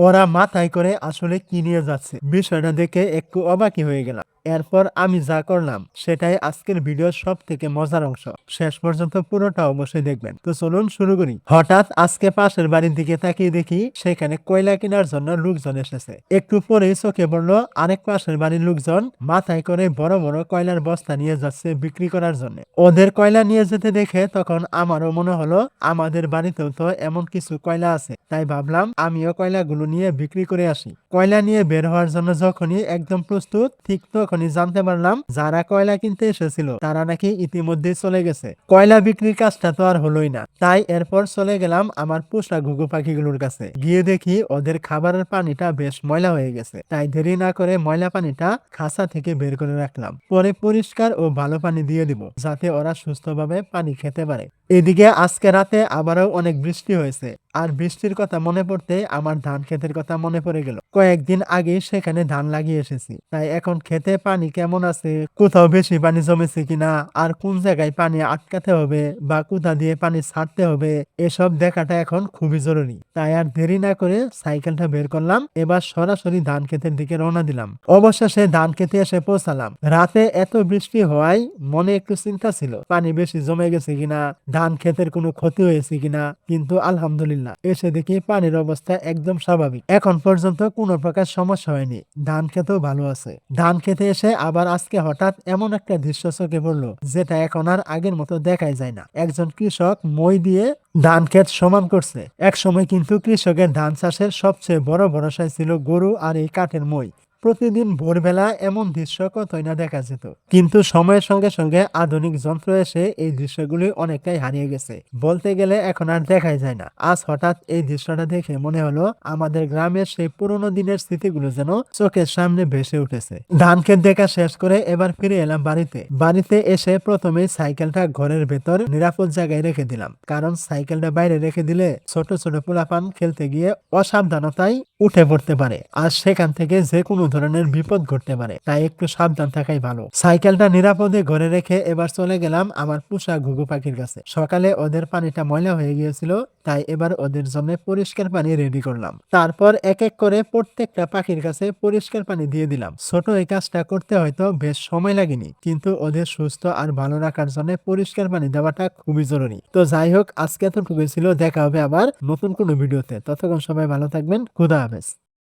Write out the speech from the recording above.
ওরা মাথায় করে আসলে কি নিয়ে যাচ্ছে বিষয়টা দেখে একটু অবাকই হয়ে গেলাম। এরপর আমি যা করলাম সেটাই আজকের ভিডিওর সব থেকে মজার অংশ। শেষ পর্যন্ত পুরোটা অবশ্যই দেখবেন। তো চলুন শুরু করি। হঠাৎ আজকে পাশের বাড়ির দিকে তাকিয়ে দেখি সেখানে কয়লা কেনার জন্য লোকজন এসেছে। একটু পরেই চোখে পড়লো আরেক পাশের বাড়ির লোকজন মাথায় করে বড় বড় কয়লার বস্তা নিয়ে যাচ্ছে বিক্রি করার জন্য। ওদের কয়লা নিয়ে যেতে দেখে তখন আমারও মনে হলো আমাদের বাড়িতেও তো এমন কিছু কয়লা আছে, তাই ভাবলাম আমিও কয়লাগুলো নিয়ে বিক্রি করে আসি। কয়লা নিয়ে বের হওয়ার জন্য যখনই একদম প্রস্তুত, ঠিক তখনই জানতে পারলাম যারা কয়লা কিনতে এসেছিল তারা নাকি ইতিমধ্যে চলে গেছে। কয়লা বিক্রির কাজটা তো আর হলোই না, তাই এরপর চলে গেলাম আমার পোষা ঘুঘু পাখিগুলোর কাছে। গিয়ে দেখি ওদের খাবারের পানিটা বেশ ময়লা হয়ে গেছে, তাই দেরি না করে ময়লা পানিটা খাঁচা থেকে বের করে রাখলাম। পরে পরিষ্কার ও ভালো পানি দিয়ে দিব যাতে ওরা সুস্থভাবে পানি খেতে পারে। এদিকে আজকে রাতে আবারও অনেক বৃষ্টি হয়েছে, আর বৃষ্টির কথা মনে পড়তে আমার ধান ক্ষেতের কথা মনে পড়ে গেল। কয়েকদিন আগে সেখানে ধান লাগিয়ে এসেছি, তাই এখন খেতে পানি কেমন আছে, কোথাও বেশি পানি জমেছে কিনা, আর কোন জায়গায় পানি আটকাতে হবে বা কোথা দিয়ে পানি ছাড়তে হবে, এসব দেখাটা এখন খুবই জরুরি। তাই আর দেরি না করে সাইকেলটা বের করলাম, এবার সরাসরি ধান ক্ষেতের দিকে রওনা দিলাম। অবশেষে ধান খেতে এসে পৌঁছালাম। রাতে এত বৃষ্টি হওয়ায় মনে একটু চিন্তা ছিল পানি বেশি জমে গেছে কিনা, ধান ক্ষেতের কোনো ক্ষতি হয়েছে কিনা, কিন্তু আলহামদুলিল্লাহ এসে দেখি পানির অবস্থা একদম স্বাভাবিক। এখন পর্যন্ত কোনো প্রকার সমস্যা হয়নি, ধান খেতেও ভালো আছে। ধান খেতে এসে আবার আজকে হঠাৎ এমন একটা দৃশ্য চোখে পড়লো যেটা এখন আর আগের মতো দেখাই যায় না। একজন কৃষক মই দিয়ে ধান ক্ষেত সমান করছে। এক সময় কিন্তু কৃষকের ধান চাষের সবচেয়ে বড় ভরসাই ছিল গরু আর এই কাঠের মই। প্রতিদিন ভোরবেলা এমন দৃশ্য কতই না দেখা যেত, কিন্তু সময়ের সঙ্গে সঙ্গে আধুনিক যন্ত্র এসে এই দৃশ্যগুলি অনেকটাই হারিয়ে গেছে, বলতে গেলে এখন আর দেখাই যায় না। আজ হঠাৎ এই দৃশ্যটা দেখে মনে হলো আমাদের গ্রামের সেই পুরোনো দিনের স্মৃতিগুলো যেন চোখের সামনে ভেসে উঠেছে। ধান ক্ষেত দেখা শেষ করে এবার ফিরে এলাম বাড়িতে এসে প্রথমেই সাইকেলটা ঘরের ভেতর নিরাপদ জায়গায় রেখে দিলাম, কারণ সাইকেলটা বাইরে রেখে দিলে ছোট ছোট পোলাপান খেলতে গিয়ে অসাবধানতায় উঠে পড়তে পারে, আর সেখান থেকে যে কোনো ধরনের বিপদ ঘটতে পারে, তাই একটু সাবধান থাকাই ভালো। সাইকেলটা নিরাপদে ঘরে রেখে এবার চলে গেলাম আমার পোষা ঘুঘু পাখির কাছে। সকালে ওদের পানিটা ময়লা হয়ে গিয়েছিল, তাই এবার ওদের জন্য পরিষ্কার পানি রেডি করলাম। তারপর এক এক করে প্রত্যেকটা পাখির কাছে পরিষ্কার পানি দিয়ে দিলাম। ছোট এই কাজটা করতে হয়তো বেশ সময় লাগেনি, কিন্তু ওদের সুস্থ আর ভালো রাখার জন্য পরিষ্কার পানি দেওয়াটা খুবই জরুরি। তো যাই হোক, আজকে এতটুকু ছিল, দেখা হবে আবার নতুন কোনো ভিডিওতে। ততক্ষণ সবাই ভালো থাকবেন। খুদা হাফেজ।